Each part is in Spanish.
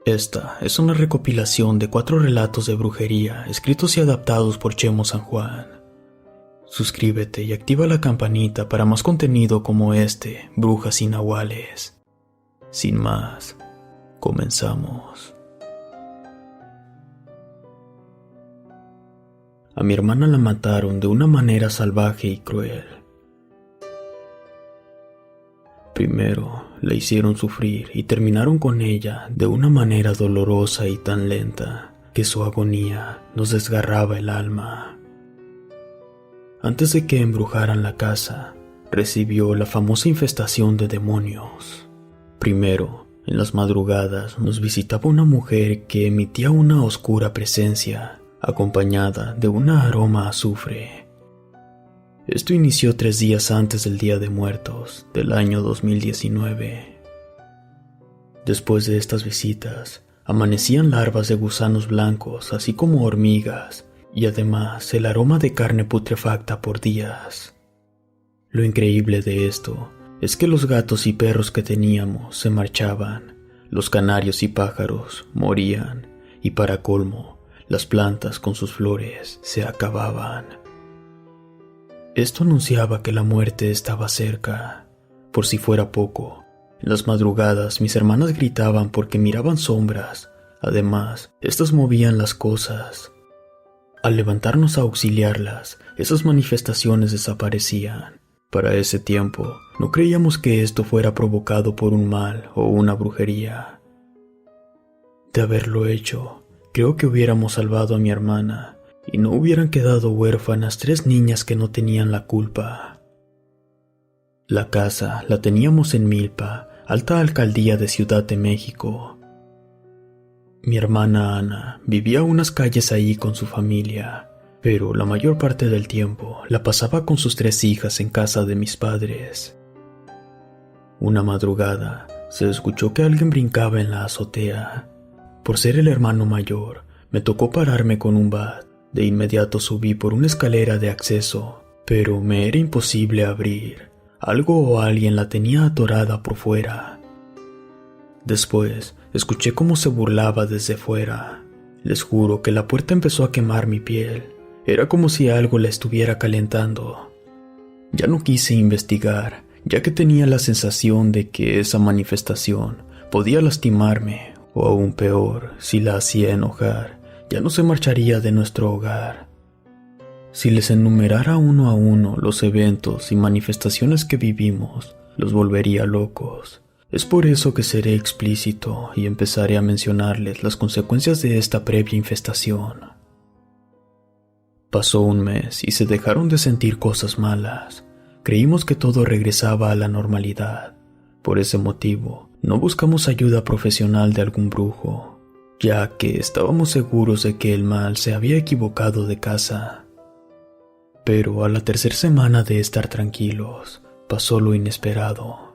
Esta es una recopilación de 4 relatos de brujería escritos y adaptados por Chemo San Juan. Suscríbete y activa la campanita para más contenido como este, Brujas y Nahuales. Sin más, comenzamos. A mi hermana la mataron de una manera salvaje y cruel. Primero la hicieron sufrir y terminaron con ella de una manera dolorosa y tan lenta que su agonía nos desgarraba el alma. Antes de que embrujaran la casa, recibió la famosa infestación de demonios. Primero, en las madrugadas nos visitaba una mujer que emitía una oscura presencia, acompañada de un aroma a azufre. Esto inició 3 días antes del Día de Muertos del año 2019. Después de estas visitas, amanecían larvas de gusanos blancos, así como hormigas, y además el aroma de carne putrefacta por días. Lo increíble de esto es que los gatos y perros que teníamos se marchaban, los canarios y pájaros morían, y para colmo, las plantas con sus flores se acababan. Esto anunciaba que la muerte estaba cerca. Por si fuera poco, en las madrugadas mis hermanas gritaban porque miraban sombras. Además, estas movían las cosas. Al levantarnos a auxiliarlas, esas manifestaciones desaparecían. Para ese tiempo, no creíamos que esto fuera provocado por un mal o una brujería. De haberlo hecho, creo que hubiéramos salvado a mi hermana y no hubieran quedado huérfanas 3 niñas que no tenían la culpa. La casa la teníamos en Milpa, alta alcaldía de Ciudad de México. Mi hermana Ana vivía unas calles ahí con su familia, pero la mayor parte del tiempo la pasaba con sus 3 hijas en casa de mis padres. Una madrugada se escuchó que alguien brincaba en la azotea. Por ser el hermano mayor, me tocó pararme con un bat. De inmediato subí por una escalera de acceso, pero me era imposible abrir. Algo o alguien la tenía atorada por fuera. Después, escuché cómo se burlaba desde fuera. Les juro que la puerta empezó a quemar mi piel. Era como si algo la estuviera calentando. Ya no quise investigar, ya que tenía la sensación de que esa manifestación podía lastimarme, o aún peor, si la hacía enojar. Ya no se marcharía de nuestro hogar. Si les enumerara uno a uno los eventos y manifestaciones que vivimos, los volvería locos. Es por eso que seré explícito y empezaré a mencionarles las consecuencias de esta previa infestación. Pasó un mes y se dejaron de sentir cosas malas. Creímos que todo regresaba a la normalidad. Por ese motivo, no buscamos ayuda profesional de algún brujo, ya que estábamos seguros de que el mal se había equivocado de casa. Pero a la 3ª semana de estar tranquilos, pasó lo inesperado.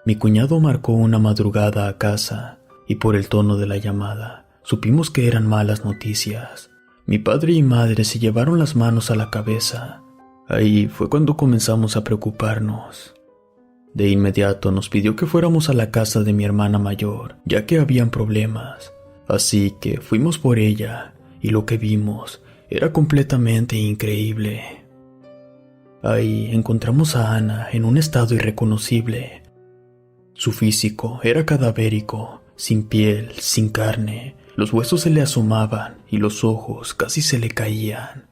Mi cuñado marcó una madrugada a casa, y por el tono de la llamada, supimos que eran malas noticias. Mi padre y madre se llevaron las manos a la cabeza. Ahí fue cuando comenzamos a preocuparnos. De inmediato nos pidió que fuéramos a la casa de mi hermana mayor, ya que habían problemas. Así que fuimos por ella, y lo que vimos era completamente increíble. Ahí encontramos a Ana en un estado irreconocible. Su físico era cadavérico, sin piel, sin carne. Los huesos se le asomaban y los ojos casi se le caían.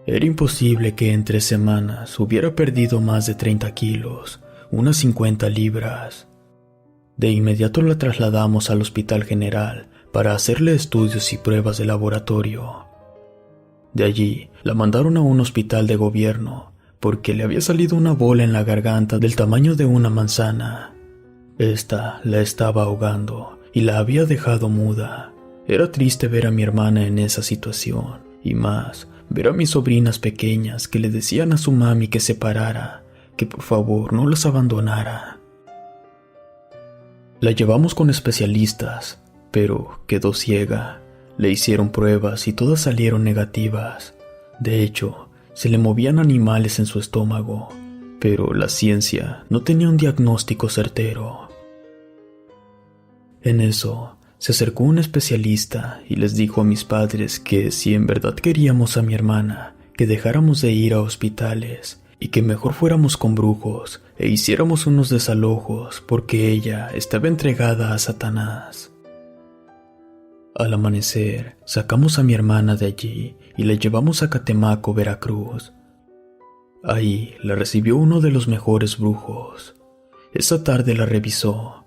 Era imposible que en 3 semanas hubiera perdido más de 30 kilos. Unas 50 libras. De inmediato la trasladamos al Hospital General para hacerle estudios y pruebas de laboratorio. De allí la mandaron a un hospital de gobierno porque le había salido una bola en la garganta del tamaño de una manzana. Esta la estaba ahogando y la había dejado muda. Era triste ver a mi hermana en esa situación, y más ver a mis sobrinas pequeñas que le decían a su mami que se parara, que por favor no las abandonara. La llevamos con especialistas, pero quedó ciega. Le hicieron pruebas y todas salieron negativas. De hecho, se le movían animales en su estómago, pero la ciencia no tenía un diagnóstico certero. En eso, se acercó un especialista y les dijo a mis padres que si en verdad queríamos a mi hermana, que dejáramos de ir a hospitales y que mejor fuéramos con brujos e hiciéramos unos desalojos porque ella estaba entregada a Satanás. Al amanecer, sacamos a mi hermana de allí y la llevamos a Catemaco, Veracruz. Ahí la recibió uno de los mejores brujos. Esa tarde la revisó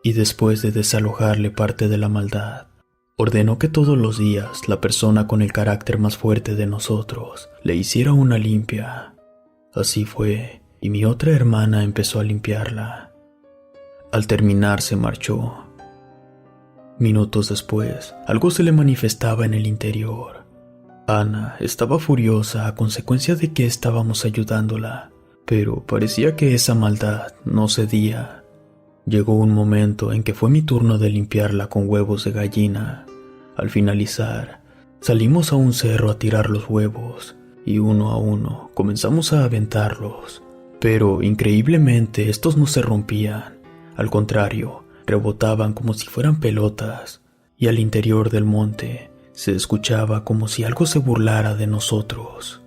y después de desalojarle parte de la maldad, ordenó que todos los días la persona con el carácter más fuerte de nosotros le hiciera una limpia. Así fue, y mi otra hermana empezó a limpiarla. Al terminar se marchó. Minutos después, algo se le manifestaba en el interior. Ana estaba furiosa a consecuencia de que estábamos ayudándola, pero parecía que esa maldad no cedía. Llegó un momento en que fue mi turno de limpiarla con huevos de gallina. Al finalizar, salimos a un cerro a tirar los huevos y uno a uno comenzamos a aventarlos, pero increíblemente estos no se rompían, al contrario, rebotaban como si fueran pelotas y al interior del monte se escuchaba como si algo se burlara de nosotros.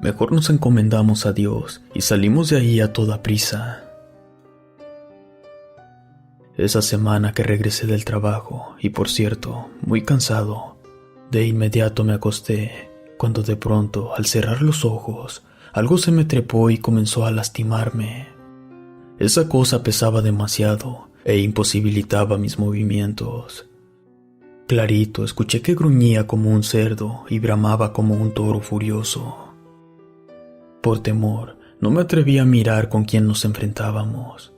Mejor nos encomendamos a Dios y salimos de ahí a toda prisa. Esa semana que regresé del trabajo, y por cierto, muy cansado, de inmediato me acosté, cuando de pronto, al cerrar los ojos, algo se me trepó y comenzó a lastimarme. Esa cosa pesaba demasiado e imposibilitaba mis movimientos. Clarito escuché que gruñía como un cerdo y bramaba como un toro furioso. Por temor, no me atreví a mirar con quién nos enfrentábamos.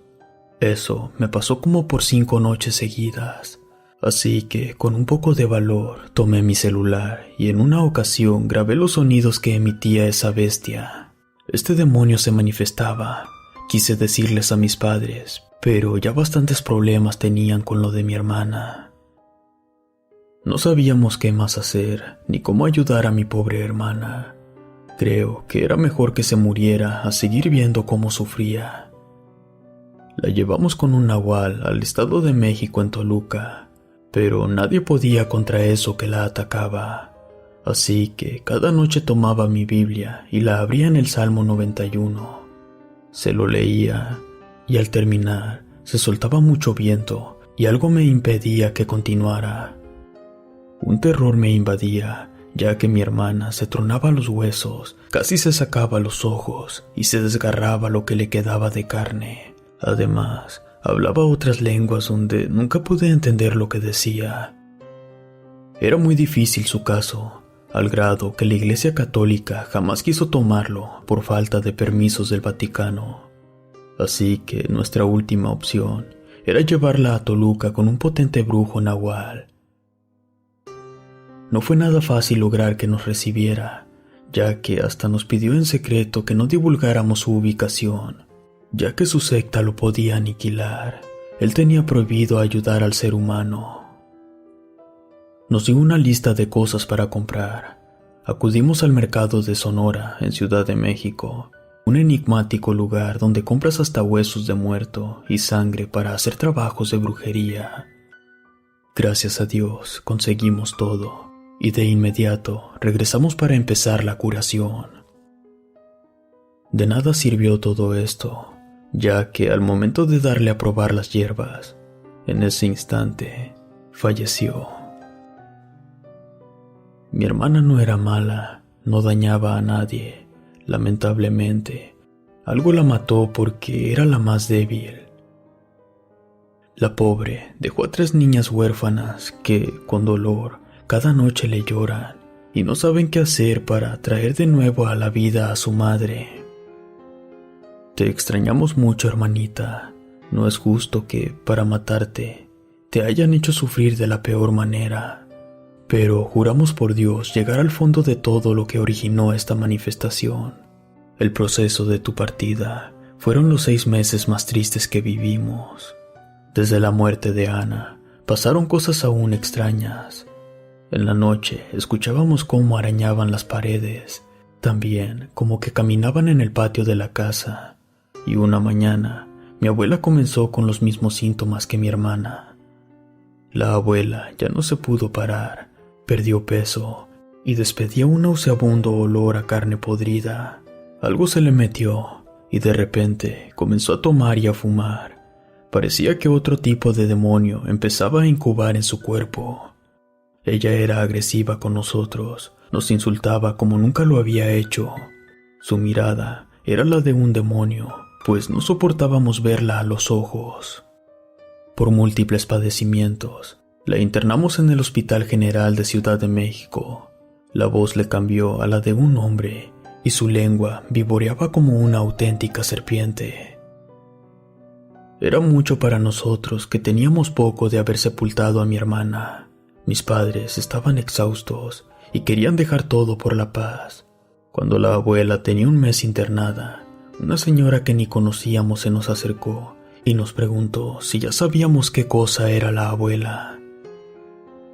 Eso me pasó como por 5 noches seguidas, así que con un poco de valor tomé mi celular y en una ocasión grabé los sonidos que emitía esa bestia. Este demonio se manifestaba. Quise decirles a mis padres, pero ya bastantes problemas tenían con lo de mi hermana. No sabíamos qué más hacer, ni cómo ayudar a mi pobre hermana. Creo que era mejor que se muriera a seguir viendo cómo sufría. La llevamos con un nahual al Estado de México en Toluca, pero nadie podía contra eso que la atacaba. Así que cada noche tomaba mi Biblia y la abría en el Salmo 91. Se lo leía y al terminar se soltaba mucho viento y algo me impedía que continuara. Un terror me invadía, ya que mi hermana se tronaba los huesos, casi se sacaba los ojos y se desgarraba lo que le quedaba de carne. Además, hablaba otras lenguas donde nunca pude entender lo que decía. Era muy difícil su caso, al grado que la Iglesia Católica jamás quiso tomarlo por falta de permisos del Vaticano. Así que nuestra última opción era llevarla a Toluca con un potente brujo nahual. No fue nada fácil lograr que nos recibiera, ya que hasta nos pidió en secreto que no divulgáramos su ubicación, ya que su secta lo podía aniquilar. Él tenía prohibido ayudar al ser humano. Nos dio una lista de cosas para comprar. Acudimos al mercado de Sonora, en Ciudad de México, un enigmático lugar donde compras hasta huesos de muerto y sangre para hacer trabajos de brujería. Gracias a Dios conseguimos todo, y de inmediato regresamos para empezar la curación. De nada sirvió todo esto, ya que al momento de darle a probar las hierbas, en ese instante falleció. Mi hermana no era mala, no dañaba a nadie. Lamentablemente, algo la mató porque era la más débil. La pobre dejó a 3 niñas huérfanas que, con dolor, cada noche le lloran y no saben qué hacer para traer de nuevo a la vida a su madre. Te extrañamos mucho, hermanita. No es justo que, para matarte, te hayan hecho sufrir de la peor manera. Pero juramos por Dios llegar al fondo de todo lo que originó esta manifestación. El proceso de tu partida fueron los 6 meses más tristes que vivimos. Desde la muerte de Ana, pasaron cosas aún extrañas. En la noche escuchábamos cómo arañaban las paredes, también como que caminaban en el patio de la casa. Y una mañana, mi abuela comenzó con los mismos síntomas que mi hermana. La abuela ya no se pudo parar, perdió peso y despedía un nauseabundo olor a carne podrida. Algo se le metió y de repente comenzó a tomar y a fumar. Parecía que otro tipo de demonio empezaba a incubar en su cuerpo. Ella era agresiva con nosotros, nos insultaba como nunca lo había hecho. Su mirada era la de un demonio, pues no soportábamos verla a los ojos. Por múltiples padecimientos, la internamos en el Hospital General de Ciudad de México. La voz le cambió a la de un hombre y su lengua vivoreaba como una auténtica serpiente. Era mucho para nosotros que teníamos poco de haber sepultado a mi hermana. Mis padres estaban exhaustos y querían dejar todo por la paz. Cuando la abuela tenía un mes internada, una señora que ni conocíamos se nos acercó y nos preguntó si ya sabíamos qué cosa era la abuela.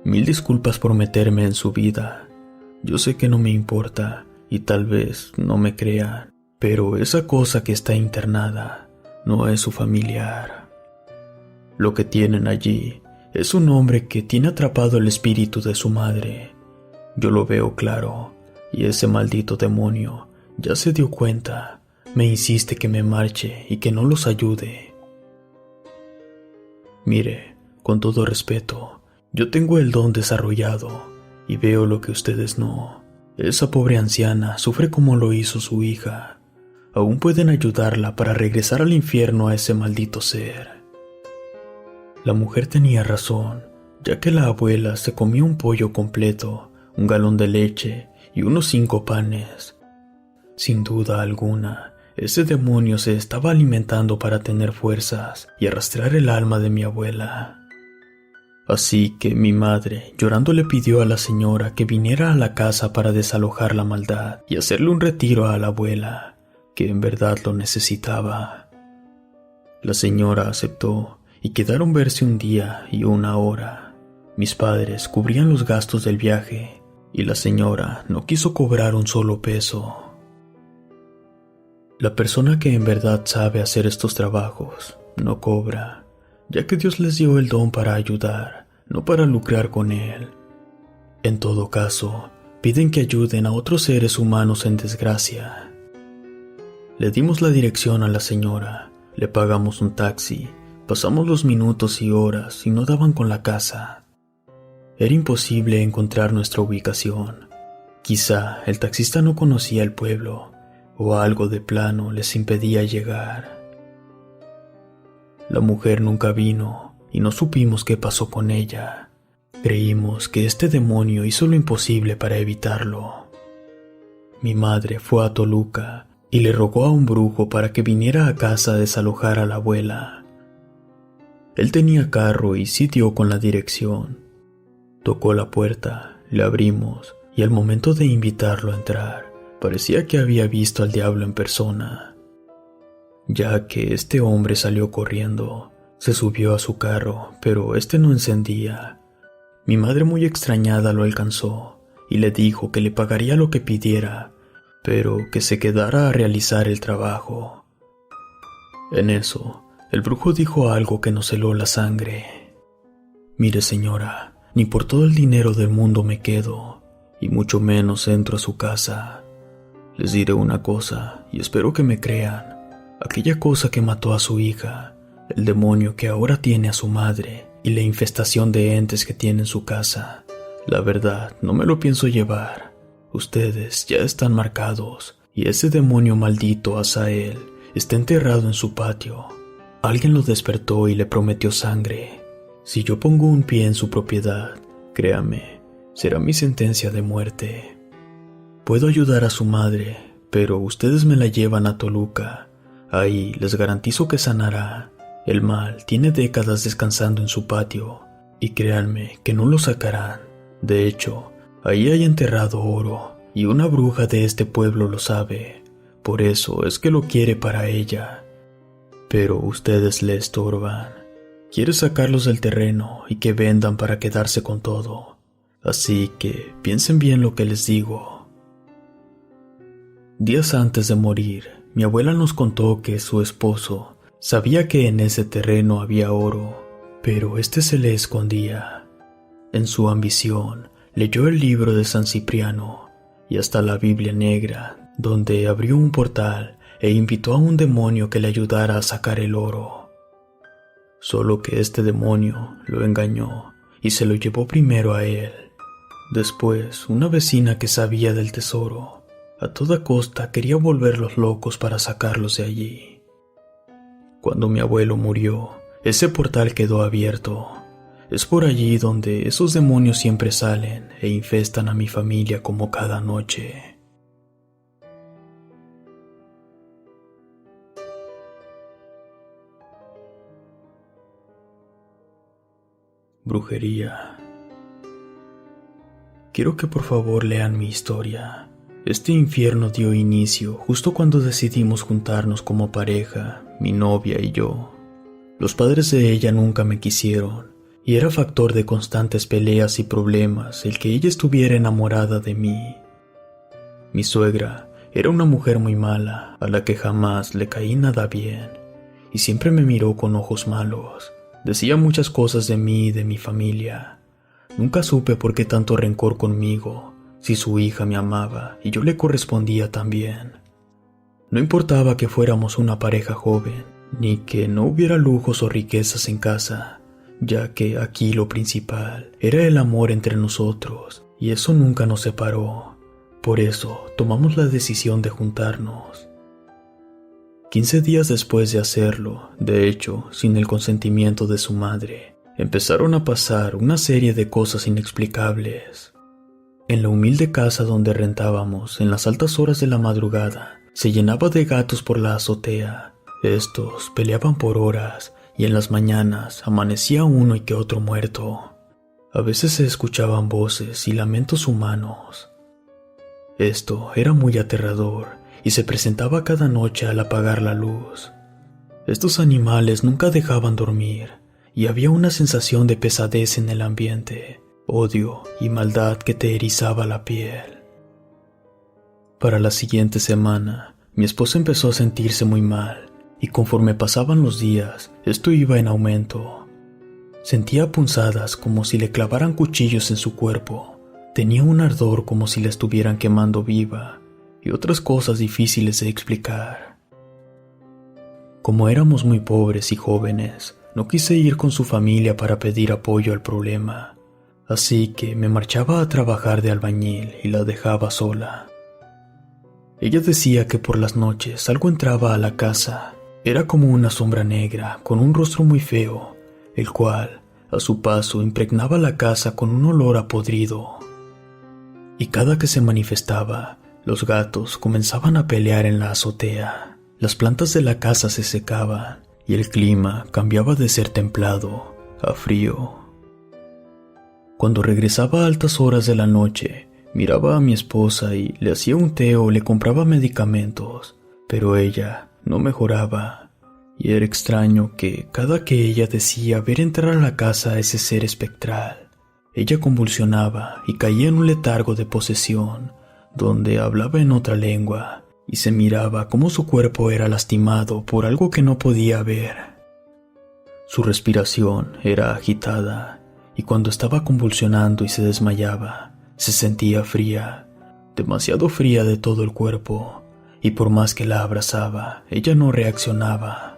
Mil disculpas por meterme en su vida. Yo sé que no me importa y tal vez no me crean, pero esa cosa que está internada no es su familiar. Lo que tienen allí es un hombre que tiene atrapado el espíritu de su madre. Yo lo veo claro, y ese maldito demonio ya se dio cuenta. Me insiste que me marche y que no los ayude. Mire, con todo respeto, yo tengo el don desarrollado y veo lo que ustedes no. Esa pobre anciana sufre como lo hizo su hija. Aún pueden ayudarla para regresar al infierno a ese maldito ser. La mujer tenía razón, ya que la abuela se comió un pollo completo, un galón de leche y unos 5 panes. Sin duda alguna, ese demonio se estaba alimentando para tener fuerzas y arrastrar el alma de mi abuela. Así que mi madre, llorando, le pidió a la señora que viniera a la casa para desalojar la maldad y hacerle un retiro a la abuela, que en verdad lo necesitaba. La señora aceptó y quedaron verse un día y una hora. Mis padres cubrían los gastos del viaje y la señora no quiso cobrar un solo peso. La persona que en verdad sabe hacer estos trabajos no cobra, ya que Dios les dio el don para ayudar, no para lucrar con él. En todo caso, piden que ayuden a otros seres humanos en desgracia. Le dimos la dirección a la señora, le pagamos un taxi, pasamos los minutos y horas y no daban con la casa. Era imposible encontrar nuestra ubicación. Quizá el taxista no conocía el pueblo, o algo de plano les impedía llegar. La mujer nunca vino y no supimos qué pasó con ella. Creímos que este demonio hizo lo imposible para evitarlo. Mi madre fue a Toluca y le rogó a un brujo para que viniera a casa a desalojar a la abuela. Él tenía carro y sí dio con la dirección. Tocó la puerta, le abrimos y al momento de invitarlo a entrar, parecía que había visto al diablo en persona, ya que este hombre salió corriendo, se subió a su carro, pero este no encendía. Mi madre, muy extrañada, lo alcanzó y le dijo que le pagaría lo que pidiera, pero que se quedara a realizar el trabajo. En eso, el brujo dijo algo que nos heló la sangre. Mire, señora, ni por todo el dinero del mundo me quedo, y mucho menos entro a su casa. Les diré una cosa, y espero que me crean. Aquella cosa que mató a su hija, el demonio que ahora tiene a su madre, y la infestación de entes que tiene en su casa, la verdad, no me lo pienso llevar. Ustedes ya están marcados, y ese demonio maldito, Azael, está enterrado en su patio. Alguien lo despertó y le prometió sangre. Si yo pongo un pie en su propiedad, créame, será mi sentencia de muerte. Puedo ayudar a su madre, pero ustedes me la llevan a Toluca. Ahí les garantizo que sanará. El mal tiene décadas descansando en su patio, y créanme que no lo sacarán. De hecho, ahí hay enterrado oro, y una bruja de este pueblo lo sabe. Por eso es que lo quiere para ella. Pero ustedes le estorban. Quiere sacarlos del terreno y que vendan para quedarse con todo. Así que piensen bien lo que les digo. Días antes de morir, mi abuela nos contó que su esposo sabía que en ese terreno había oro, pero este se le escondía. En su ambición, leyó el libro de San Cipriano y hasta la Biblia negra, donde abrió un portal e invitó a un demonio que le ayudara a sacar el oro. Solo que este demonio lo engañó y se lo llevó primero a él. Después, una vecina que sabía del tesoro, a toda costa quería volverlos locos para sacarlos de allí. Cuando mi abuelo murió, ese portal quedó abierto. Es por allí donde esos demonios siempre salen e infestan a mi familia como cada noche. Brujería. Quiero que por favor lean mi historia. Este infierno dio inicio justo cuando decidimos juntarnos como pareja, mi novia y yo. Los padres de ella nunca me quisieron, y era factor de constantes peleas y problemas el que ella estuviera enamorada de mí. Mi suegra era una mujer muy mala, a la que jamás le caí nada bien, y siempre me miró con ojos malos. Decía muchas cosas de mí y de mi familia. Nunca supe por qué tanto rencor conmigo, si su hija me amaba y yo le correspondía también. No importaba que fuéramos una pareja joven, ni que no hubiera lujos o riquezas en casa, ya que aquí lo principal era el amor entre nosotros, y eso nunca nos separó. Por eso tomamos la decisión de juntarnos. 15 días después de hacerlo, de hecho, sin el consentimiento de su madre, empezaron a pasar una serie de cosas inexplicables. En la humilde casa donde rentábamos, en las altas horas de la madrugada, se llenaba de gatos por la azotea. Estos peleaban por horas y en las mañanas amanecía uno y que otro muerto. A veces se escuchaban voces y lamentos humanos. Esto era muy aterrador y se presentaba cada noche al apagar la luz. Estos animales nunca dejaban dormir y había una sensación de pesadez en el ambiente, odio y maldad que te erizaba la piel. Para la siguiente semana, mi esposa empezó a sentirse muy mal y conforme pasaban los días, esto iba en aumento. Sentía punzadas como si le clavaran cuchillos en su cuerpo. Tenía un ardor como si la estuvieran quemando viva y otras cosas difíciles de explicar. Como éramos muy pobres y jóvenes, no quise ir con su familia para pedir apoyo al problema, así que me marchaba a trabajar de albañil y la dejaba sola. Ella decía que por las noches algo entraba a la casa. Era como una sombra negra con un rostro muy feo, el cual, a su paso, impregnaba la casa con un olor a podrido. Y cada que se manifestaba, los gatos comenzaban a pelear en la azotea. Las plantas de la casa se secaban y el clima cambiaba de ser templado a frío. Cuando regresaba a altas horas de la noche, miraba a mi esposa y le hacía un té o le compraba medicamentos, pero ella no mejoraba, y era extraño que cada que ella decía ver entrar a la casa a ese ser espectral, ella convulsionaba y caía en un letargo de posesión, donde hablaba en otra lengua, y se miraba cómo su cuerpo era lastimado por algo que no podía ver. Su respiración era agitada, y cuando estaba convulsionando y se desmayaba, se sentía fría, demasiado fría de todo el cuerpo, y por más que la abrazaba, ella no reaccionaba.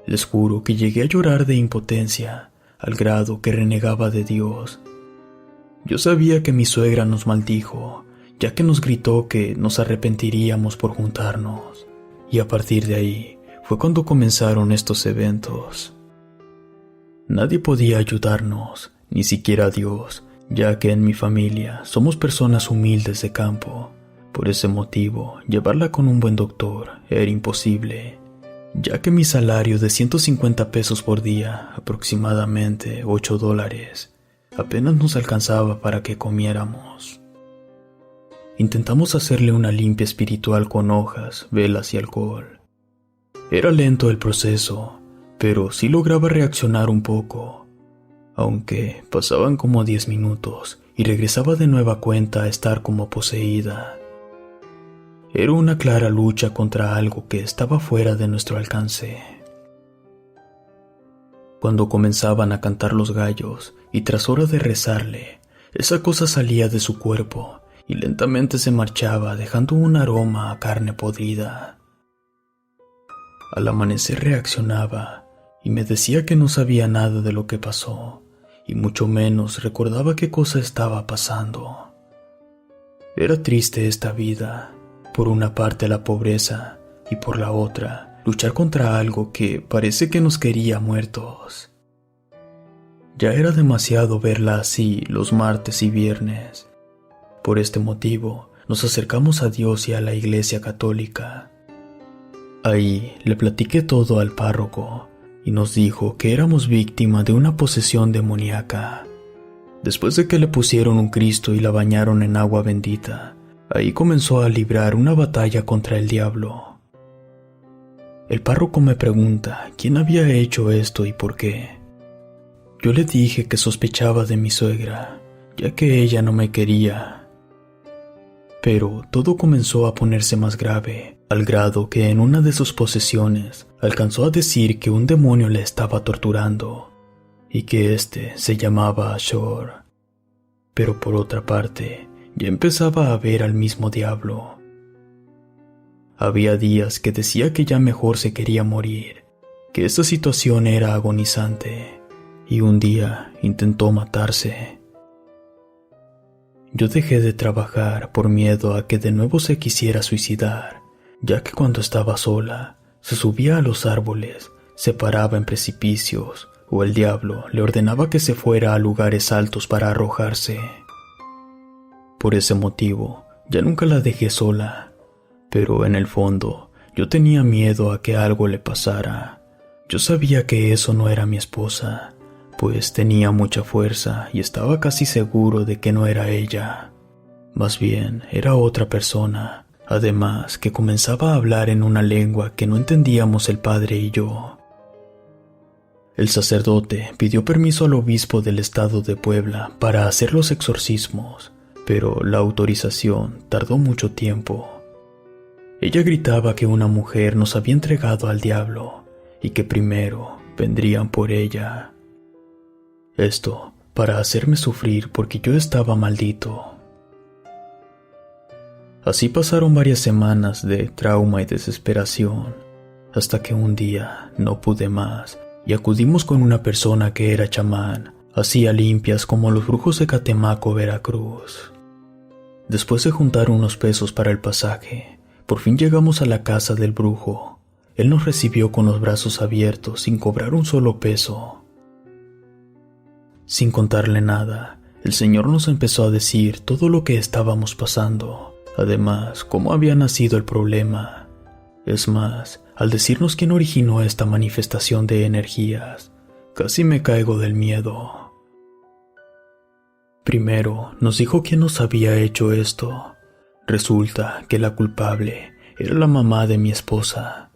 Les juro que llegué a llorar de impotencia, al grado que renegaba de Dios. Yo sabía que mi suegra nos maldijo, ya que nos gritó que nos arrepentiríamos por juntarnos, y a partir de ahí fue cuando comenzaron estos eventos. Nadie podía ayudarnos, ni siquiera Dios, ya que en mi familia somos personas humildes de campo. Por ese motivo, llevarla con un buen doctor era imposible, ya que mi salario de 150 pesos por día, aproximadamente $8, apenas nos alcanzaba para que comiéramos. Intentamos hacerle una limpia espiritual con hojas, velas y alcohol. Era lento el proceso, pero sí lograba reaccionar un poco, aunque pasaban como 10 minutos y regresaba de nueva cuenta a estar como poseída. Era una clara lucha contra algo que estaba fuera de nuestro alcance. Cuando comenzaban a cantar los gallos y tras hora de rezarle, esa cosa salía de su cuerpo y lentamente se marchaba dejando un aroma a carne podrida. Al amanecer reaccionaba y me decía que no sabía nada de lo que pasó y mucho menos recordaba qué cosa estaba pasando. Era triste esta vida, por una parte la pobreza y por la otra luchar contra algo que parece que nos quería muertos. Ya era demasiado verla así los martes y viernes. Por este motivo nos acercamos a Dios y a la Iglesia Católica. Ahí le platiqué todo al párroco y nos dijo que éramos víctimas de una posesión demoníaca. Después de que le pusieron un Cristo y la bañaron en agua bendita, ahí comenzó a librar una batalla contra el diablo. El párroco me pregunta quién había hecho esto y por qué. Yo le dije que sospechaba de mi suegra, ya que ella no me quería. Pero todo comenzó a ponerse más grave, al grado que en una de sus posesiones alcanzó a decir que un demonio le estaba torturando, y que éste se llamaba Ashur. Pero por otra parte, ya empezaba a ver al mismo diablo. Había días que decía que ya mejor se quería morir, que esta situación era agonizante, y un día intentó matarse. Yo dejé de trabajar por miedo a que de nuevo se quisiera suicidar, ya que cuando estaba sola, se subía a los árboles, se paraba en precipicios, o el diablo le ordenaba que se fuera a lugares altos para arrojarse. Por ese motivo, ya nunca la dejé sola. Pero en el fondo, yo tenía miedo a que algo le pasara. Yo sabía que eso no era mi esposa, pues tenía mucha fuerza y estaba casi seguro de que no era ella. Más bien, era otra persona, además que comenzaba a hablar en una lengua que no entendíamos el padre y yo. El sacerdote pidió permiso al obispo del estado de Puebla para hacer los exorcismos, pero la autorización tardó mucho tiempo. Ella gritaba que una mujer nos había entregado al diablo y que primero vendrían por ella. Esto para hacerme sufrir porque yo estaba maldito. Así pasaron varias semanas de trauma y desesperación, hasta que un día no pude más y acudimos con una persona que era chamán, hacía limpias como los brujos de Catemaco, Veracruz. Después de juntar unos pesos para el pasaje, por fin llegamos a la casa del brujo. Él nos recibió con los brazos abiertos sin cobrar un solo peso. Sin contarle nada, el señor nos empezó a decir todo lo que estábamos pasando, además cómo había nacido el problema. Es más, al decirnos quién originó esta manifestación de energías, casi me caigo del miedo. Primero nos dijo quién nos había hecho esto. Resulta que la culpable era la mamá de mi esposa.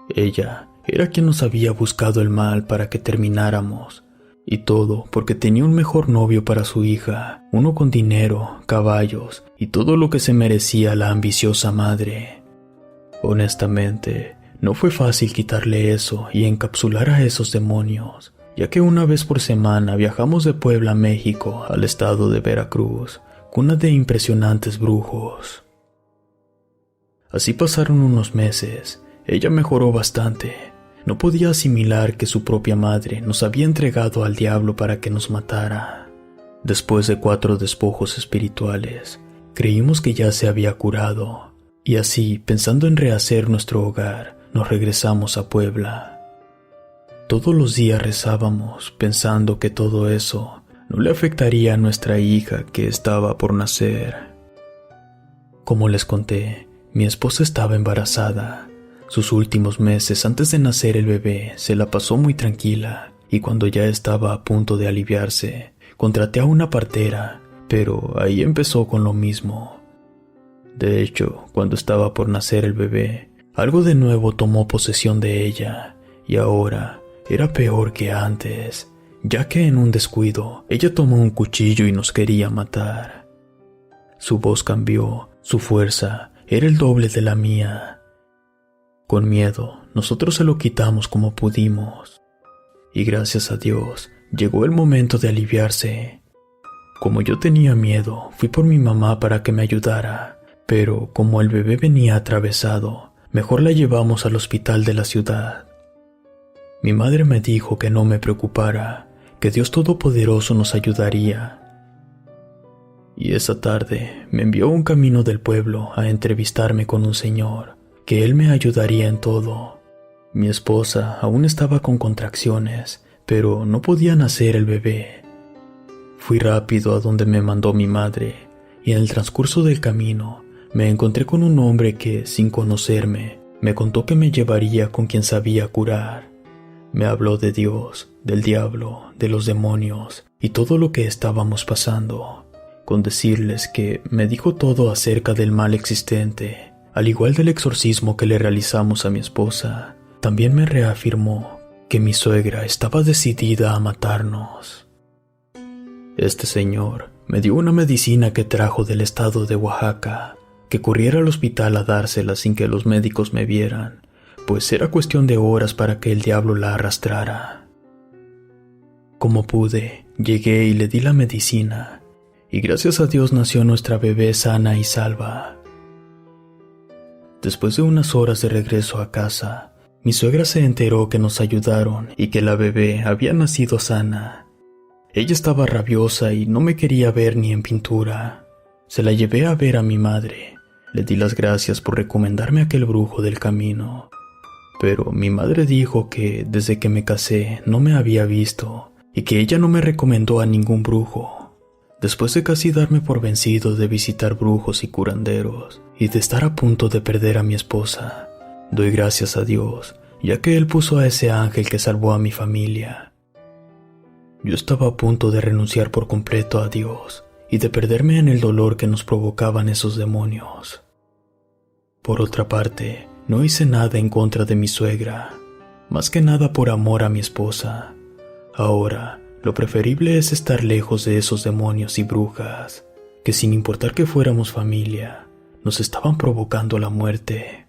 Ella era quien nos había buscado el mal para que termináramos, y todo porque tenía un mejor novio para su hija, uno con dinero, caballos y todo lo que se merecía la ambiciosa madre. Honestamente, no fue fácil quitarle eso y encapsular a esos demonios, ya que una vez por semana viajamos de Puebla a México al estado de Veracruz, cuna de impresionantes brujos. Así pasaron unos meses. Ella mejoró bastante. No podía asimilar que su propia madre nos había entregado al diablo para que nos matara. Después de 4 despojos espirituales, creímos que ya se había curado, y así, pensando en rehacer nuestro hogar, nos regresamos a Puebla. Todos los días rezábamos, pensando que todo eso no le afectaría a nuestra hija que estaba por nacer. Como les conté, mi esposa estaba embarazada. Sus últimos meses antes de nacer el bebé se la pasó muy tranquila, y cuando ya estaba a punto de aliviarse, contraté a una partera, pero ahí empezó con lo mismo. De hecho, cuando estaba por nacer el bebé, algo de nuevo tomó posesión de ella, y ahora era peor que antes, ya que en un descuido, ella tomó un cuchillo y nos quería matar. Su voz cambió, su fuerza era el doble de la mía. Con miedo, nosotros se lo quitamos como pudimos. y gracias a Dios llegó el momento de aliviarse. Como yo tenía miedo, fui por mi mamá para que me ayudara, pero como el bebé venía atravesado, mejor la llevamos al hospital de la ciudad. Mi madre me dijo que no me preocupara, que Dios Todopoderoso nos ayudaría. Y esa tarde me envió a un camino del pueblo a entrevistarme con un señor, que él me ayudaría en todo. Mi esposa aún estaba con contracciones, pero no podía nacer el bebé. Fui rápido a donde me mandó mi madre, y en el transcurso del camino me encontré con un hombre que, sin conocerme, me contó que me llevaría con quien sabía curar. Me habló de Dios, del diablo, de los demonios y todo lo que estábamos pasando. Con decirles que me dijo todo acerca del mal existente, al igual del exorcismo que le realizamos a mi esposa. También me reafirmó que mi suegra estaba decidida a matarnos. Este señor me dio una medicina que trajo del estado de Oaxaca, que corriera al hospital a dársela sin que los médicos me vieran, pues era cuestión de horas para que el diablo la arrastrara. Como pude, llegué y le di la medicina, y gracias a Dios nació nuestra bebé sana y salva. Después de unas horas de regreso a casa, mi suegra se enteró que nos ayudaron y que la bebé había nacido sana. Ella estaba rabiosa y no me quería ver ni en pintura. Se la llevé a ver a mi madre. Le di las gracias por recomendarme a aquel brujo del camino. Pero mi madre dijo que desde que me casé no me había visto y que ella no me recomendó a ningún brujo. Después de casi darme por vencido de visitar brujos y curanderos y de estar a punto de perder a mi esposa, doy gracias a Dios, ya que Él puso a ese ángel que salvó a mi familia. Yo estaba a punto de renunciar por completo a Dios y de perderme en el dolor que nos provocaban esos demonios. Por otra parte, no hice nada en contra de mi suegra, más que nada por amor a mi esposa. Ahora, lo preferible es estar lejos de esos demonios y brujas, que sin importar que fuéramos familia, nos estaban provocando la muerte.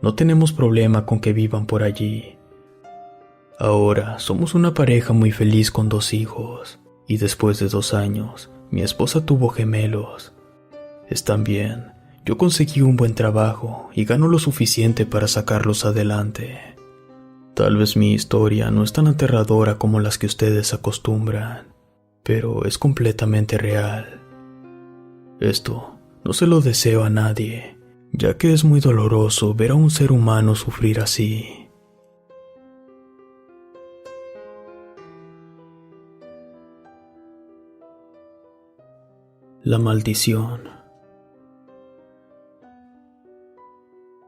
No tenemos problema con que vivan por allí. Ahora somos una pareja muy feliz con 2 hijos, y después de 2 años, mi esposa tuvo gemelos. Están bien, yo conseguí un buen trabajo y gano lo suficiente para sacarlos adelante. Tal vez mi historia no es tan aterradora como las que ustedes acostumbran, pero es completamente real. Esto no se lo deseo a nadie, ya que es muy doloroso ver a un ser humano sufrir así. La maldición.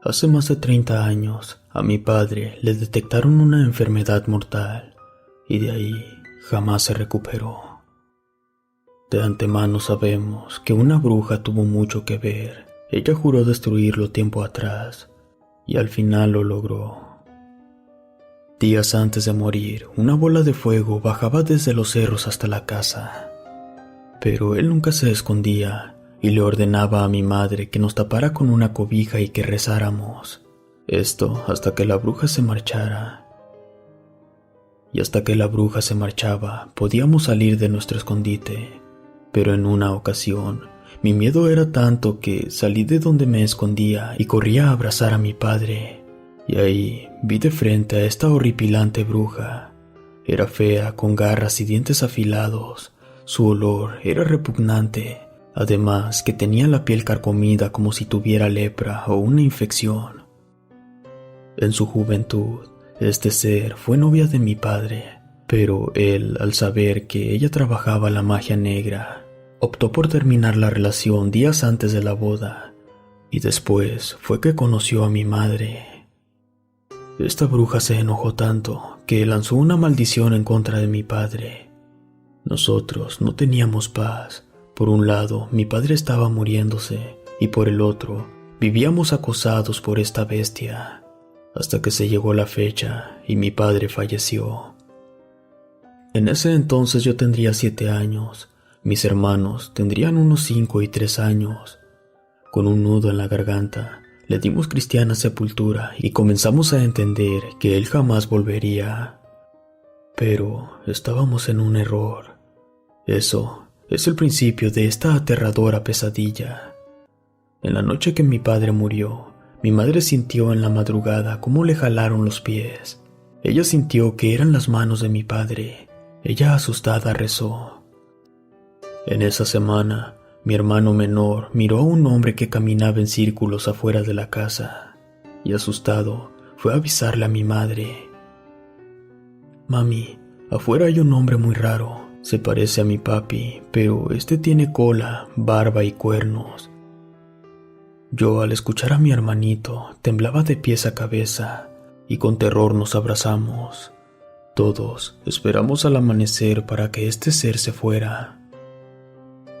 Hace más de 30 años, a mi padre le detectaron una enfermedad mortal, y de ahí jamás se recuperó. De antemano sabemos que una bruja tuvo mucho que ver. Ella juró destruirlo tiempo atrás, y al final lo logró. Días antes de morir, una bola de fuego bajaba desde los cerros hasta la casa. Pero él nunca se escondía y le ordenaba a mi madre que nos tapara con una cobija y que rezáramos. Esto hasta que la bruja se marchara. Y hasta que la bruja se marchaba, podíamos salir de nuestro escondite. Pero en una ocasión, mi miedo era tanto que salí de donde me escondía y corrí a abrazar a mi padre. Y ahí vi de frente a esta horripilante bruja. Era fea, con garras y dientes afilados. Su olor era repugnante, además que tenía la piel carcomida como si tuviera lepra o una infección. En su juventud, este ser fue novia de mi padre, pero él, al saber que ella trabajaba la magia negra, optó por terminar la relación días antes de la boda, y después fue que conoció a mi madre. Esta bruja se enojó tanto que lanzó una maldición en contra de mi padre. Nosotros no teníamos paz. Por un lado, mi padre estaba muriéndose, y por el otro, vivíamos acosados por esta bestia, hasta que se llegó la fecha y mi padre falleció. En ese entonces yo tendría 7 años, mis hermanos tendrían unos 5 y 3 años. Con un nudo en la garganta, le dimos cristiana sepultura y comenzamos a entender que él jamás volvería. Pero estábamos en un error. Eso es el principio de esta aterradora pesadilla. En la noche que mi padre murió, mi madre sintió en la madrugada cómo le jalaron los pies. Ella sintió que eran las manos de mi padre. Ella asustada rezó. En esa semana, mi hermano menor miró a un hombre que caminaba en círculos afuera de la casa, y asustado fue a avisarle a mi madre. Mami, afuera hay un hombre muy raro. Se parece a mi papi, pero este tiene cola, barba y cuernos. Yo, al escuchar a mi hermanito, temblaba de pies a cabeza y con terror nos abrazamos. Todos esperamos al amanecer para que este ser se fuera.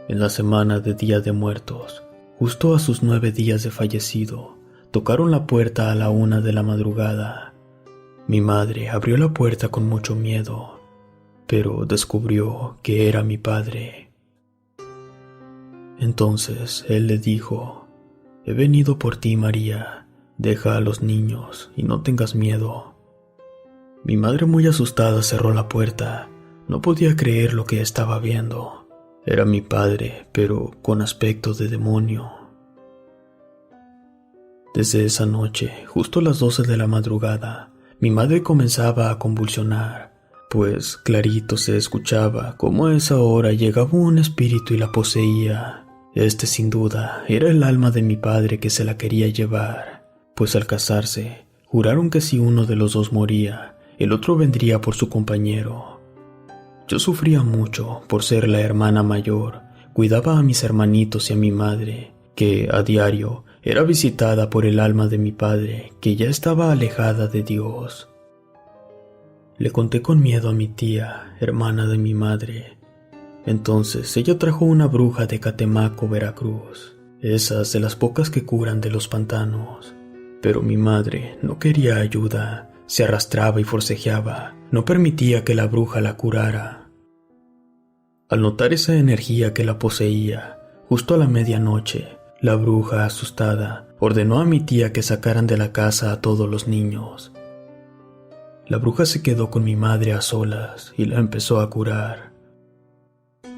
En la semana de Día de Muertos, justo a sus 9 días de fallecido, tocaron la puerta a la 1 de la madrugada. Mi madre abrió la puerta con mucho miedo, pero descubrió que era mi padre. Entonces él le dijo: «He venido por ti, María. Deja a los niños y no tengas miedo». Mi madre, muy asustada, cerró la puerta. No podía creer lo que estaba viendo. Era mi padre, pero con aspecto de demonio. Desde esa noche, justo a las 12 de la madrugada, mi madre comenzaba a convulsionar, pues clarito se escuchaba cómo a esa hora llegaba un espíritu y la poseía. Este, sin duda, era el alma de mi padre que se la quería llevar, pues al casarse, juraron que si uno de los dos moría, el otro vendría por su compañero. Yo sufría mucho por ser la hermana mayor. Cuidaba a mis hermanitos y a mi madre, que a diario era visitada por el alma de mi padre, que ya estaba alejada de Dios. Le conté con miedo a mi tía, hermana de mi madre. Entonces ella trajo una bruja de Catemaco, Veracruz, esas de las pocas que curan de los pantanos. Pero mi madre no quería ayuda. Se arrastraba y forcejeaba, no permitía que la bruja la curara. Al notar esa energía que la poseía, justo a la medianoche, la bruja, asustada, ordenó a mi tía que sacaran de la casa a todos los niños. La bruja se quedó con mi madre a solas y la empezó a curar.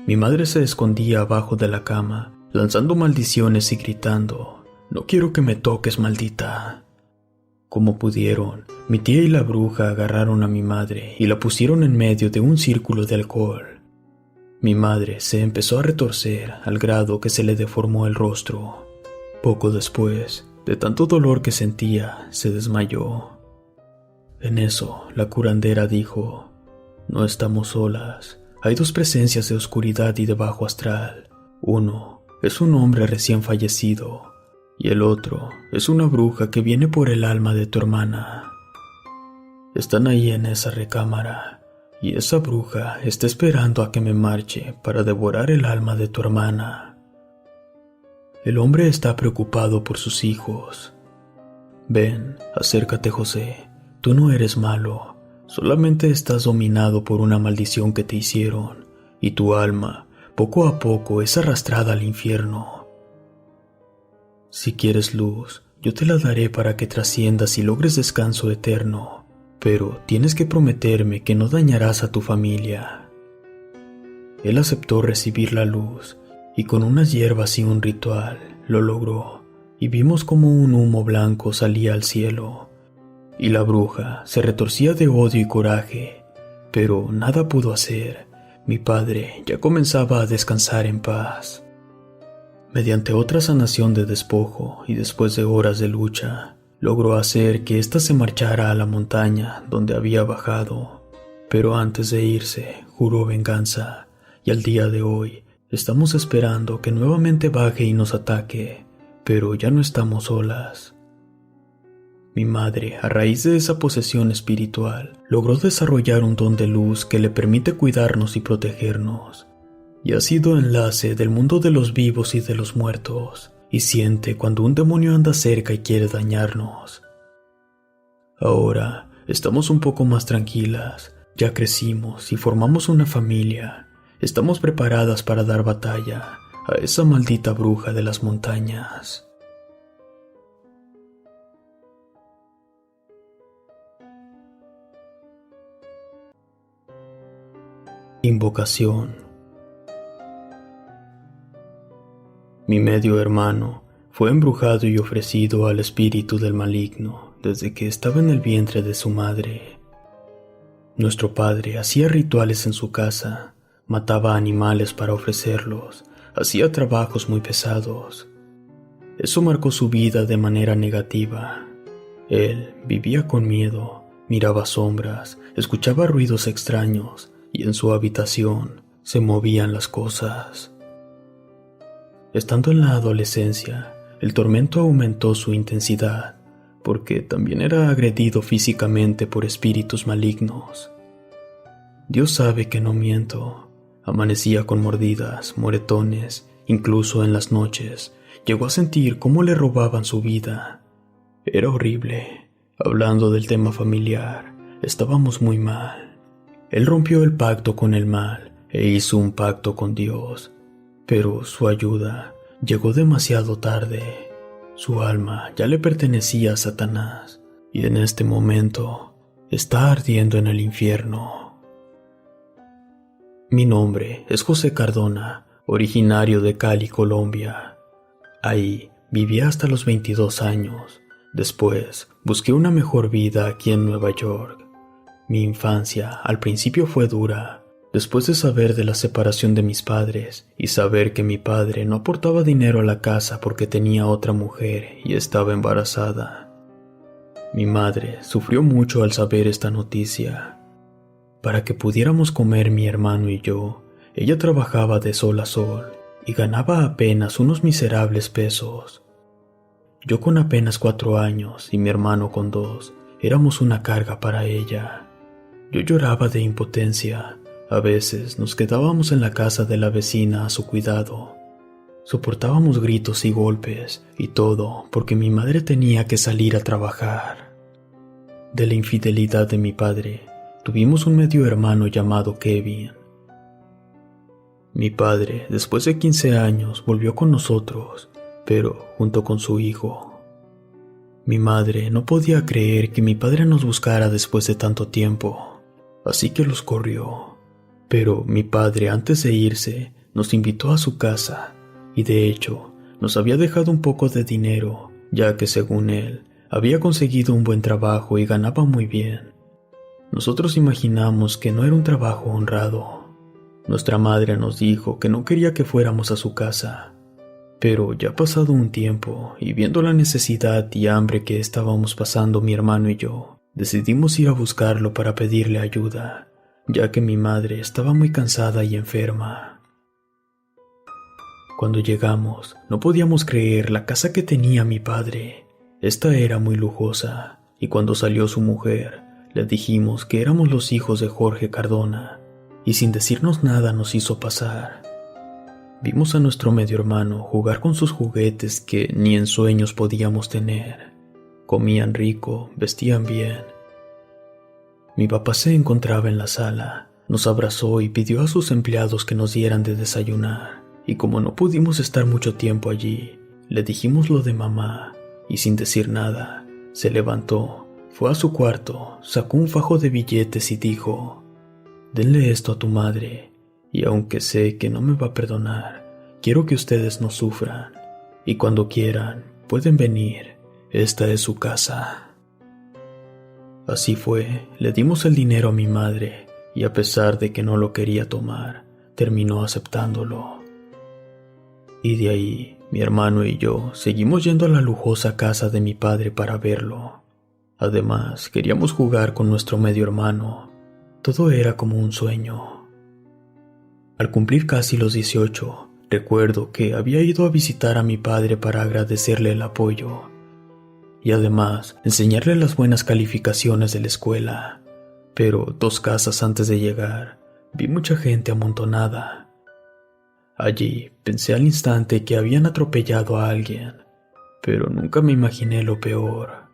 Mi madre se escondía abajo de la cama, lanzando maldiciones y gritando: «No quiero que me toques, maldita». Como pudieron, mi tía y la bruja agarraron a mi madre y la pusieron en medio de un círculo de alcohol. Mi madre se empezó a retorcer al grado que se le deformó el rostro. Poco después, de tanto dolor que sentía, se desmayó. En eso, la curandera dijo: «No estamos solas. Hay dos presencias de oscuridad y de bajo astral. Uno es un hombre recién fallecido, y el otro es una bruja que viene por el alma de tu hermana. Están ahí en esa recámara, y esa bruja está esperando a que me marche para devorar el alma de tu hermana». El hombre está preocupado por sus hijos. «Ven, acércate, José. Tú no eres malo, solamente estás dominado por una maldición que te hicieron, y tu alma, poco a poco, es arrastrada al infierno. Si quieres luz, yo te la daré para que trasciendas y logres descanso eterno, pero tienes que prometerme que no dañarás a tu familia». Él aceptó recibir la luz, y con unas hierbas y un ritual lo logró, y vimos como un humo blanco salía al cielo, y la bruja se retorcía de odio y coraje, pero nada pudo hacer. Mi padre ya comenzaba a descansar en paz. Mediante otra sanación de despojo y después de horas de lucha, logró hacer que ésta se marchara a la montaña donde había bajado. Pero antes de irse, juró venganza, y al día de hoy estamos esperando que nuevamente baje y nos ataque, pero ya no estamos solas. Mi madre, a raíz de esa posesión espiritual, logró desarrollar un don de luz que le permite cuidarnos y protegernos. Y ha sido enlace del mundo de los vivos y de los muertos, y siente cuando un demonio anda cerca y quiere dañarnos. Ahora estamos un poco más tranquilas, ya crecimos y formamos una familia. Estamos preparadas para dar batalla a esa maldita bruja de las montañas. Invocación. Mi medio hermano fue embrujado y ofrecido al espíritu del maligno desde que estaba en el vientre de su madre. Nuestro padre hacía rituales en su casa, mataba animales para ofrecerlos, hacía trabajos muy pesados. Eso marcó su vida de manera negativa. Él vivía con miedo, miraba sombras, escuchaba ruidos extraños y en su habitación se movían las cosas. Estando en la adolescencia, el tormento aumentó su intensidad, porque también era agredido físicamente por espíritus malignos. Dios sabe que no miento. Amanecía con mordidas, moretones, incluso en las noches. Llegó a sentir cómo le robaban su vida. Era horrible. Hablando del tema familiar, estábamos muy mal. Él rompió el pacto con el mal e hizo un pacto con Dios. Pero su ayuda llegó demasiado tarde. Su alma ya le pertenecía a Satanás y en este momento está ardiendo en el infierno. Mi nombre es José Cardona, originario de Cali, Colombia. Ahí viví hasta los 22 años. Después busqué una mejor vida aquí en Nueva York. Mi infancia al principio fue dura. Después de saber de la separación de mis padres y saber que mi padre no aportaba dinero a la casa porque tenía otra mujer y estaba embarazada. Mi madre sufrió mucho al saber esta noticia. Para que pudiéramos comer mi hermano y yo, ella trabajaba de sol a sol y ganaba apenas unos miserables pesos. Yo con apenas 4 años y mi hermano con 2, éramos una carga para ella. Yo lloraba de impotencia. A veces nos quedábamos en la casa de la vecina a su cuidado. Soportábamos gritos y golpes, y todo porque mi madre tenía que salir a trabajar. De la infidelidad de mi padre, tuvimos un medio hermano llamado Kevin. Mi padre, después de 15 años, volvió con nosotros, pero junto con su hijo. Mi madre no podía creer que mi padre nos buscara después de tanto tiempo, así que los corrió. Pero mi padre, antes de irse, nos invitó a su casa y de hecho nos había dejado un poco de dinero, ya que según él, había conseguido un buen trabajo y ganaba muy bien. Nosotros imaginamos que no era un trabajo honrado. Nuestra madre nos dijo que no quería que fuéramos a su casa, pero ya ha pasado un tiempo y viendo la necesidad y hambre que estábamos pasando mi hermano y yo, decidimos ir a buscarlo para pedirle ayuda, ya que mi madre estaba muy cansada y enferma. Cuando llegamos, no podíamos creer la casa que tenía mi padre. Esta era muy lujosa, y cuando salió su mujer, le dijimos que éramos los hijos de Jorge Cardona, y sin decirnos nada nos hizo pasar. Vimos a nuestro medio hermano jugar con sus juguetes que ni en sueños podíamos tener. Comían rico, vestían bien. Mi papá se encontraba en la sala, nos abrazó y pidió a sus empleados que nos dieran de desayunar, y como no pudimos estar mucho tiempo allí, le dijimos lo de mamá, y sin decir nada, se levantó, fue a su cuarto, sacó un fajo de billetes y dijo: «Denle esto a tu madre, y aunque sé que no me va a perdonar, quiero que ustedes no sufran, y cuando quieran, pueden venir, esta es su casa». Así fue, le dimos el dinero a mi madre, y a pesar de que no lo quería tomar, terminó aceptándolo. Y de ahí, mi hermano y yo seguimos yendo a la lujosa casa de mi padre para verlo. Además, queríamos jugar con nuestro medio hermano. Todo era como un sueño. Al cumplir casi los 18, recuerdo que había ido a visitar a mi padre para agradecerle el apoyo y además enseñarle las buenas calificaciones de la escuela. Pero 2 casas antes de llegar, vi mucha gente amontonada. Allí pensé al instante que habían atropellado a alguien, pero nunca me imaginé lo peor.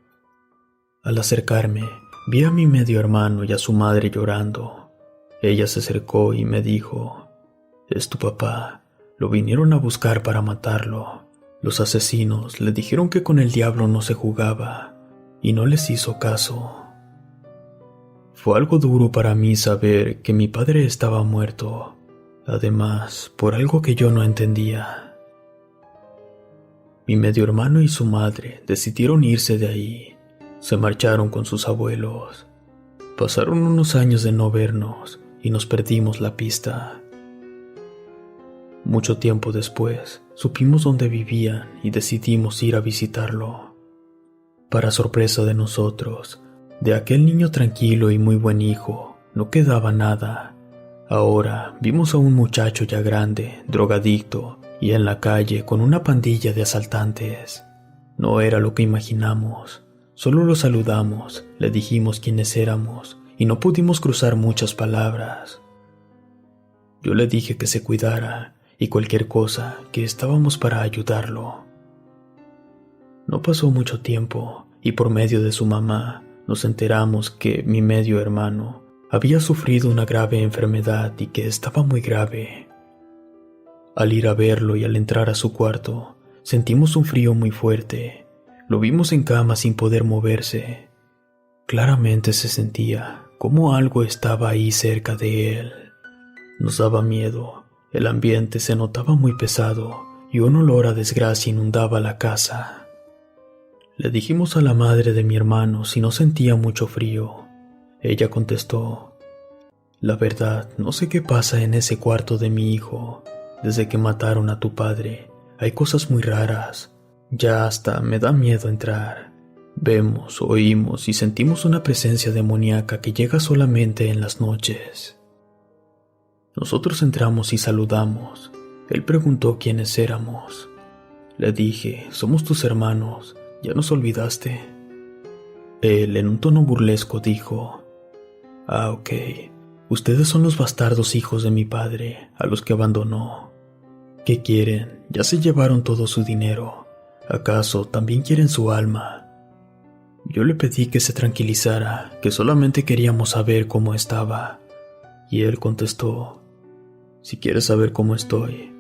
Al acercarme, vi a mi medio hermano y a su madre llorando. Ella se acercó y me dijo: «Es tu papá, lo vinieron a buscar para matarlo. Los asesinos le dijeron que con el diablo no se jugaba, y no les hizo caso». Fue algo duro para mí saber que mi padre estaba muerto, además por algo que yo no entendía. Mi medio hermano y su madre decidieron irse de ahí. Se marcharon con sus abuelos. Pasaron unos años de no vernos y nos perdimos la pista. Mucho tiempo después, supimos dónde vivían y decidimos ir a visitarlo. Para sorpresa de nosotros, de aquel niño tranquilo y muy buen hijo, no quedaba nada. Ahora vimos a un muchacho ya grande, drogadicto, y en la calle con una pandilla de asaltantes. No era lo que imaginamos. Solo lo saludamos, le dijimos quiénes éramos, y no pudimos cruzar muchas palabras. Yo le dije que se cuidara, y cualquier cosa, que estábamos para ayudarlo. No pasó mucho tiempo, y por medio de su mamá, nos enteramos que mi medio hermano había sufrido una grave enfermedad y que estaba muy grave. Al ir a verlo y al entrar a su cuarto, sentimos un frío muy fuerte. Lo vimos en cama sin poder moverse. Claramente se sentía como algo estaba ahí cerca de él. Nos daba miedo. El ambiente se notaba muy pesado y un olor a desgracia inundaba la casa. Le dijimos a la madre de mi hermano si no sentía mucho frío. Ella contestó: la verdad, no sé qué pasa en ese cuarto de mi hijo. Desde que mataron a tu padre, hay cosas muy raras. Ya hasta me da miedo entrar. Vemos, oímos y sentimos una presencia demoníaca que llega solamente en las noches. Nosotros entramos y saludamos. Él preguntó quiénes éramos. Le dije: somos tus hermanos, ¿ya nos olvidaste? Él, en un tono burlesco, dijo: ah, ok. Ustedes son los bastardos hijos de mi padre, a los que abandonó. ¿Qué quieren? Ya se llevaron todo su dinero. ¿Acaso también quieren su alma? Yo le pedí que se tranquilizara, que solamente queríamos saber cómo estaba. Y él contestó: si quieres saber cómo estoy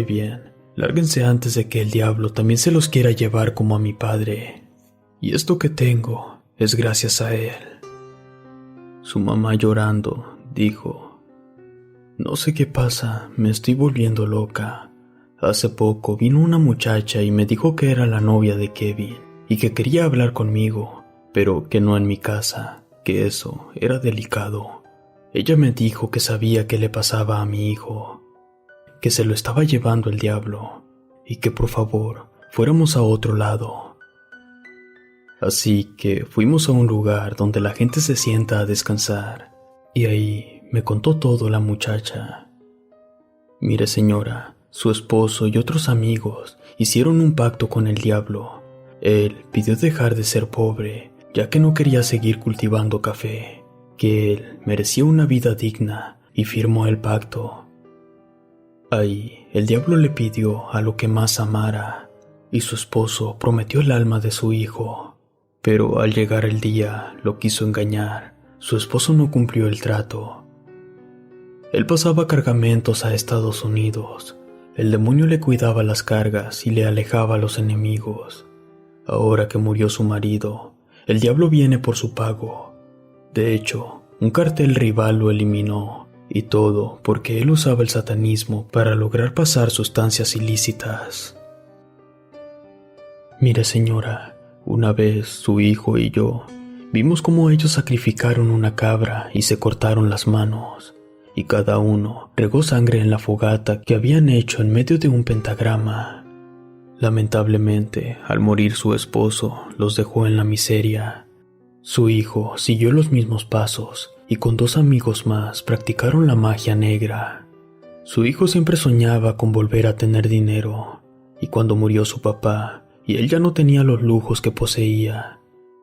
bien. Lárguense antes de que el diablo también se los quiera llevar como a mi padre. Y esto que tengo es gracias a él. Su mamá, llorando, dijo: no sé qué pasa, me estoy volviendo loca. Hace poco vino una muchacha y me dijo que era la novia de Kevin y que quería hablar conmigo, pero que no en mi casa, que eso era delicado. Ella me dijo que sabía qué le pasaba a mi hijo, que se lo estaba llevando el diablo y que por favor fuéramos a otro lado. Así que fuimos a un lugar donde la gente se sienta a descansar y ahí me contó todo la muchacha. Mire, señora, su esposo y otros amigos hicieron un pacto con el diablo. Él pidió dejar de ser pobre, ya que no quería seguir cultivando café, que él merecía una vida digna y firmó el pacto. Ahí, el diablo le pidió a lo que más amara, y su esposo prometió el alma de su hijo. Pero al llegar el día, lo quiso engañar. Su esposo no cumplió el trato. Él pasaba cargamentos a Estados Unidos. El demonio le cuidaba las cargas y le alejaba a los enemigos. Ahora que murió su marido, el diablo viene por su pago. De hecho, un cartel rival lo eliminó, y todo porque él usaba el satanismo para lograr pasar sustancias ilícitas. Mire, señora, una vez su hijo y yo vimos cómo ellos sacrificaron una cabra y se cortaron las manos, y cada uno regó sangre en la fogata que habían hecho en medio de un pentagrama. Lamentablemente, al morir su esposo, los dejó en la miseria. Su hijo siguió los mismos pasos y con 2 amigos más practicaron la magia negra. Su hijo siempre soñaba con volver a tener dinero, y cuando murió su papá y él ya no tenía los lujos que poseía,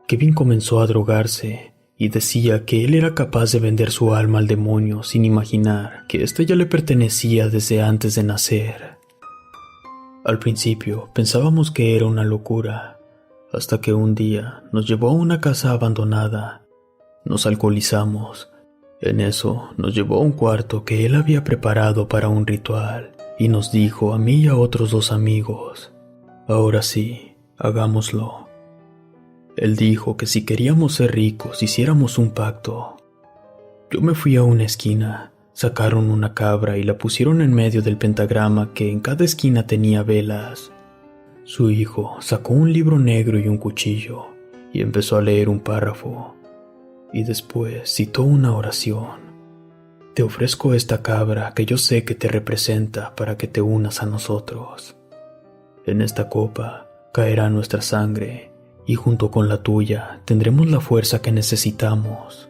Kevin comenzó a drogarse y decía que él era capaz de vender su alma al demonio sin imaginar que ésta ya le pertenecía desde antes de nacer. Al principio pensábamos que era una locura, hasta que un día nos llevó a una casa abandonada. Nos alcoholizamos. En eso nos llevó a un cuarto que él había preparado para un ritual y nos dijo a mí y a otros 2 amigos: ahora sí, hagámoslo. Él dijo que si queríamos ser ricos hiciéramos un pacto. Yo me fui a una esquina, sacaron una cabra y la pusieron en medio del pentagrama que en cada esquina tenía velas. Su hijo sacó un libro negro y un cuchillo y empezó a leer un párrafo, y después citó una oración. Te ofrezco esta cabra que yo sé que te representa para que te unas a nosotros. En esta copa caerá nuestra sangre y junto con la tuya tendremos la fuerza que necesitamos.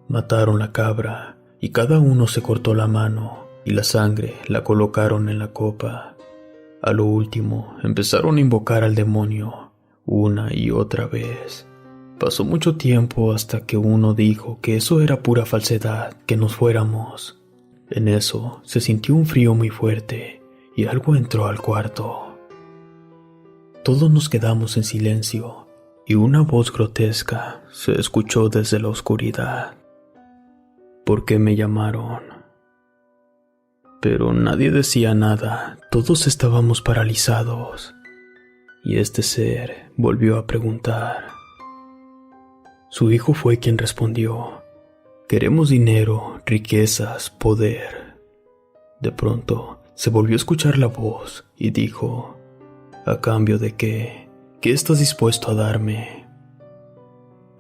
Mataron la cabra y cada uno se cortó la mano y la sangre la colocaron en la copa. A lo último empezaron a invocar al demonio una y otra vez. Pasó mucho tiempo hasta que uno dijo que eso era pura falsedad, que nos fuéramos. En eso se sintió un frío muy fuerte y algo entró al cuarto. Todos nos quedamos en silencio y una voz grotesca se escuchó desde la oscuridad. ¿Por qué me llamaron? Pero nadie decía nada, todos estábamos paralizados. Y este ser volvió a preguntar. Su hijo fue quien respondió: queremos dinero, riquezas, poder. De pronto se volvió a escuchar la voz y dijo: ¿a cambio de qué? ¿Qué estás dispuesto a darme?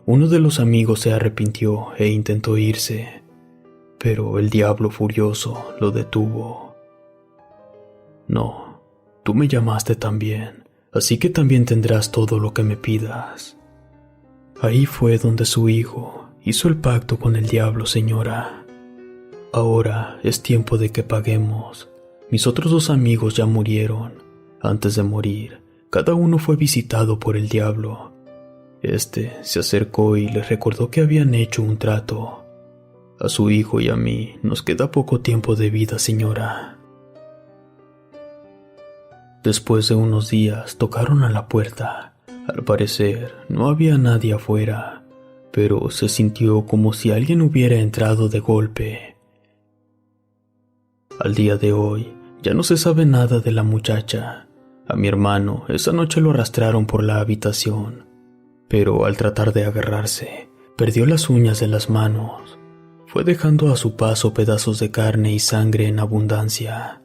Uno de los amigos se arrepintió e intentó irse, pero el diablo furioso lo detuvo. No, tú me llamaste también, así que también tendrás todo lo que me pidas. Ahí fue donde su hijo hizo el pacto con el diablo, señora. Ahora es tiempo de que paguemos. Mis otros dos amigos ya murieron. Antes de morir, cada uno fue visitado por el diablo. Este se acercó y les recordó que habían hecho un trato. A su hijo y a mí nos queda poco tiempo de vida, señora. Después de unos días tocaron a la puerta. Al parecer no había nadie afuera, pero se sintió como si alguien hubiera entrado de golpe. Al día de hoy ya no se sabe nada de la muchacha. A mi hermano esa noche lo arrastraron por la habitación, pero al tratar de agarrarse, perdió las uñas de las manos. Fue dejando a su paso pedazos de carne y sangre en abundancia.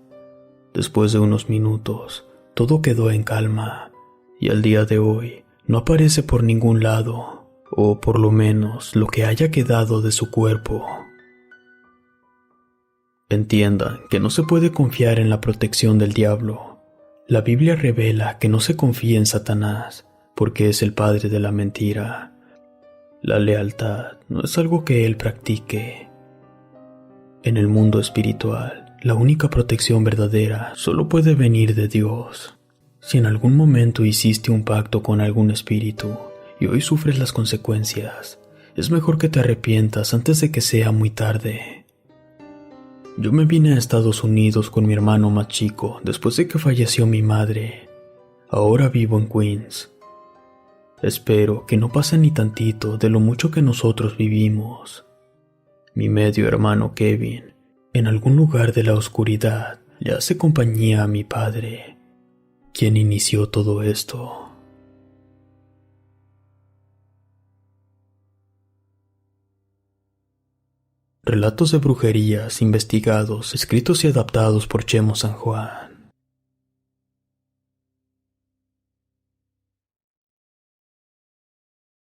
Después de unos minutos, todo quedó en calma, y al día de hoy no aparece por ningún lado, o por lo menos lo que haya quedado de su cuerpo. Entiendan que no se puede confiar en la protección del diablo. La Biblia revela que no se confíe en Satanás, porque es el padre de la mentira. La lealtad no es algo que él practique. En el mundo espiritual, la única protección verdadera solo puede venir de Dios. Si en algún momento hiciste un pacto con algún espíritu y hoy sufres las consecuencias, es mejor que te arrepientas antes de que sea muy tarde. Yo me vine a Estados Unidos con mi hermano más chico después de que falleció mi madre. Ahora vivo en Queens. Espero que no pase ni tantito de lo mucho que nosotros vivimos. Mi medio hermano Kevin, en algún lugar de la oscuridad, le hace compañía a mi padre, quien inició todo esto. Relatos de brujerías investigados, escritos y adaptados por Chemo San Juan.